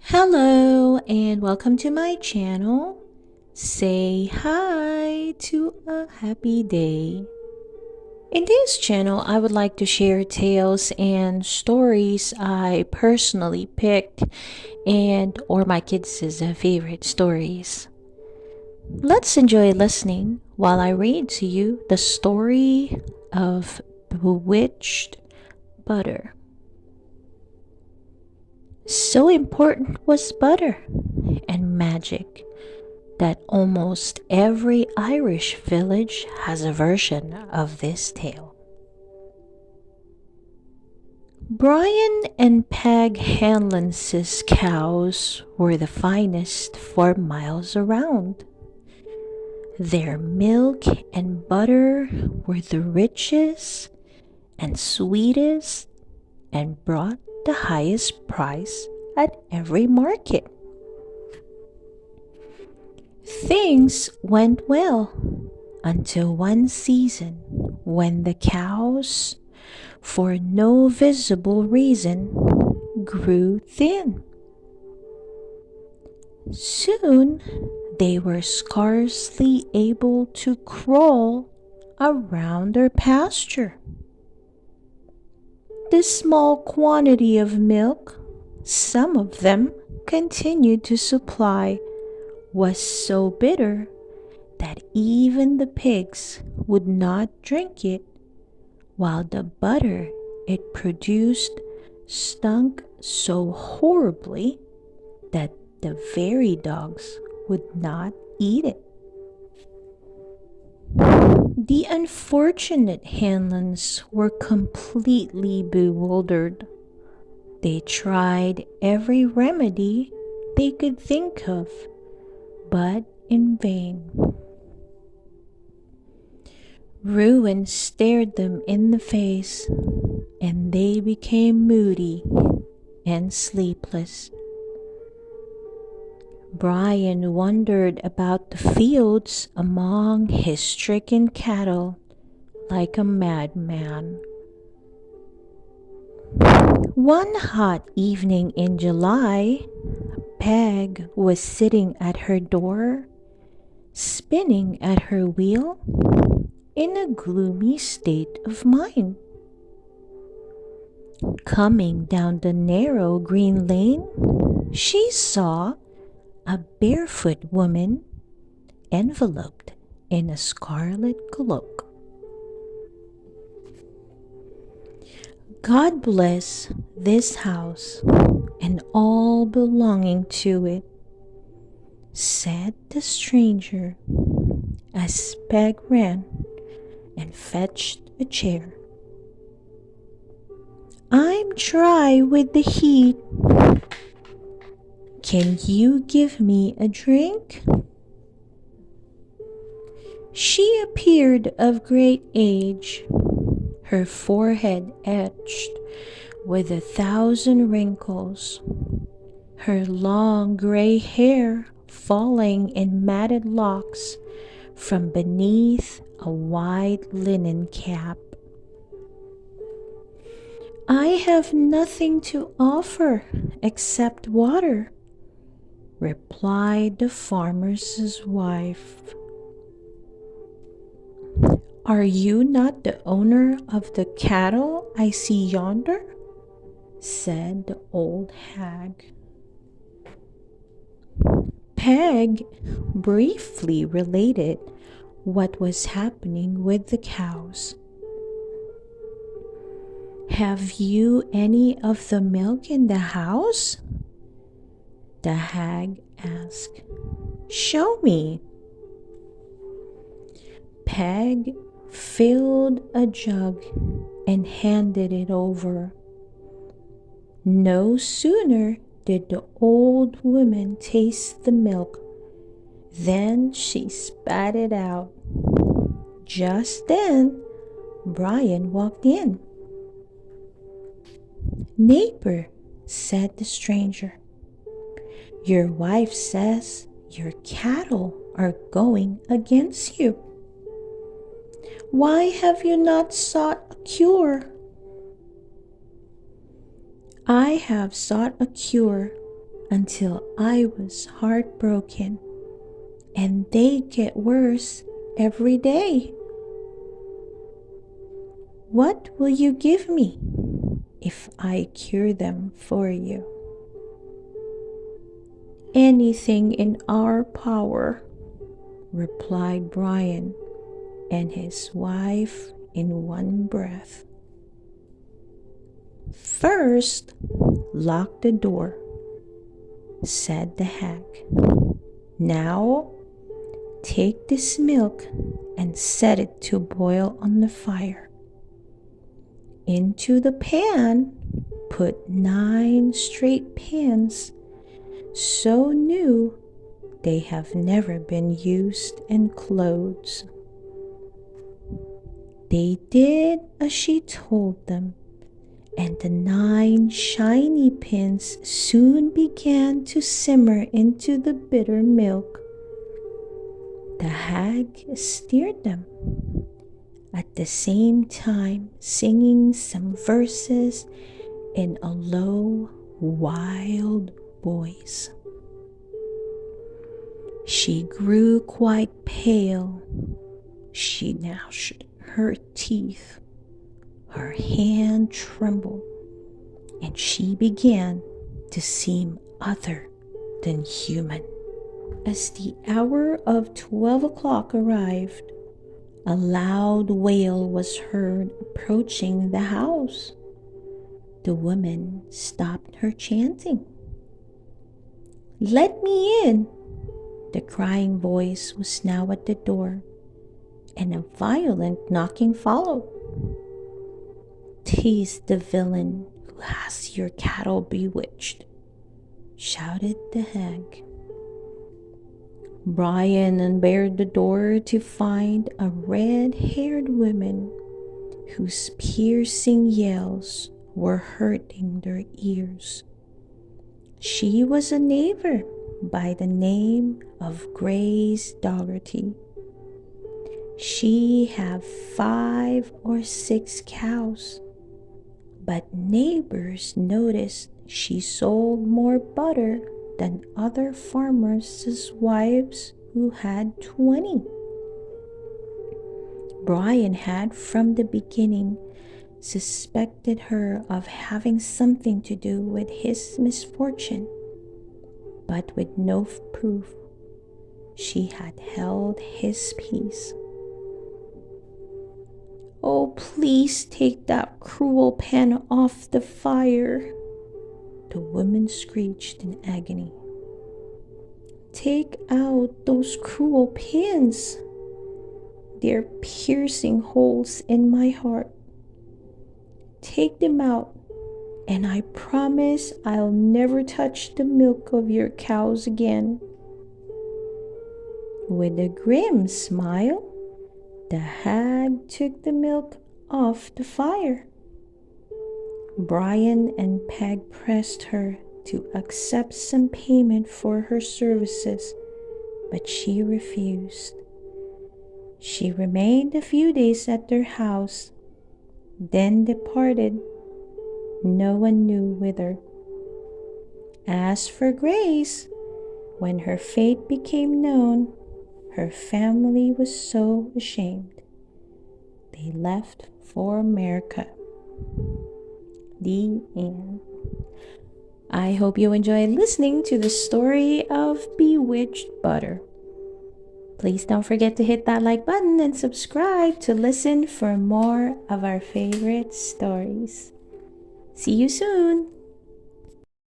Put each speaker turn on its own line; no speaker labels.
Hello and welcome to my channel. Say hi to a happy day. In this channel, I would like to share tales and stories I personally picked and or my kids' favorite stories. Let's enjoy listening while I read to you the story of Bewitched Butter. So important was butter and magic that almost every Irish village has a version of this tale. Brian and Peg Hanlon's cows were the finest for miles around. Their milk and butter were the richest and sweetest and brought the highest price at every market. Things went well until one season when the cows, for no visible reason, grew thin. Soon they were scarcely able to crawl around their pasture. The small quantity of milk some of them continued to supply was so bitter that even the pigs would not drink it, while the butter it produced stunk so horribly that the very dogs would not eat it. The unfortunate Hanlons were completely bewildered. They tried every remedy they could think of, but in vain. Ruin stared them in the face, and they became moody and sleepless. Brian wandered about the fields among his stricken cattle like a madman. One hot evening in July, Peg was sitting at her door, spinning at her wheel, in a gloomy state of mind. Coming down the narrow green lane, she saw a barefoot woman enveloped in a scarlet cloak. "God bless this house and all belonging to it," said the stranger as Peg ran and fetched a chair. "I'm dry with the heat. Can you give me a drink?" She appeared of great age, her forehead etched with 1,000 wrinkles, her long gray hair falling in matted locks from beneath a wide linen cap. "I have nothing to offer except water," replied the farmer's wife. "Are you not the owner of the cattle I see yonder?" said the old hag. Peg briefly related what was happening with the cows. "Have you any of the milk in the house?" the hag asked. "Show me." Peg filled a jug and handed it over. No sooner did the old woman taste the milk than she spat it out. Just then, Brian walked in. "Neighbor," said the stranger, "your wife says your cattle are going against you. Why have you not sought a cure?" "I have sought a cure," until I was heartbroken, and they get worse every day. What will you give me if I cure them for you? Anything in our power, replied Brian and his wife in one breath. First, lock the door, said the hag. Now, take this milk and set it to boil on the fire. Into the pan, put 9 straight pans, so new they have never been used in clothes. They did as she told them, and the 9 shiny pins soon began to simmer into the bitter milk. The hag stirred them, at the same time singing some verses in a low, wild voice. She grew quite pale. She gnashed her teeth. Her hand trembled, and she began to seem other than human. As the hour of 12 o'clock arrived, a loud wail was heard approaching the house. The woman stopped her chanting. "Let me in!" The crying voice was now at the door, and a violent knocking followed. "'Tis the villain who has your cattle bewitched," shouted the hag. Brian unbarred the door to find a red-haired woman whose piercing yells were hurting their ears. She was a neighbor by the name of Grace Dougherty. She had 5 or 6 cows, but neighbors noticed she sold more butter than other farmers' wives who had 20. Brian had from the beginning suspected her of having something to do with his misfortune, but with no proof, she had held his peace. "Oh, please take that cruel pan off the fire," the woman screeched in agony. "Take out those cruel pins. They're piercing holes in my heart. Take them out, and I promise I'll never touch the milk of your cows again." With a grim smile, the hag took the milk off the fire. Brian and Peg pressed her to accept some payment for her services, but she refused. She remained a few days at their house, then departed, no one knew whither. As for Grace, when her fate became known, her family was so ashamed, they left for America. The end. I hope you enjoyed listening to the story of Bewitched Butter. Please don't forget to hit that like button and subscribe to listen for more of our favorite stories. See you soon!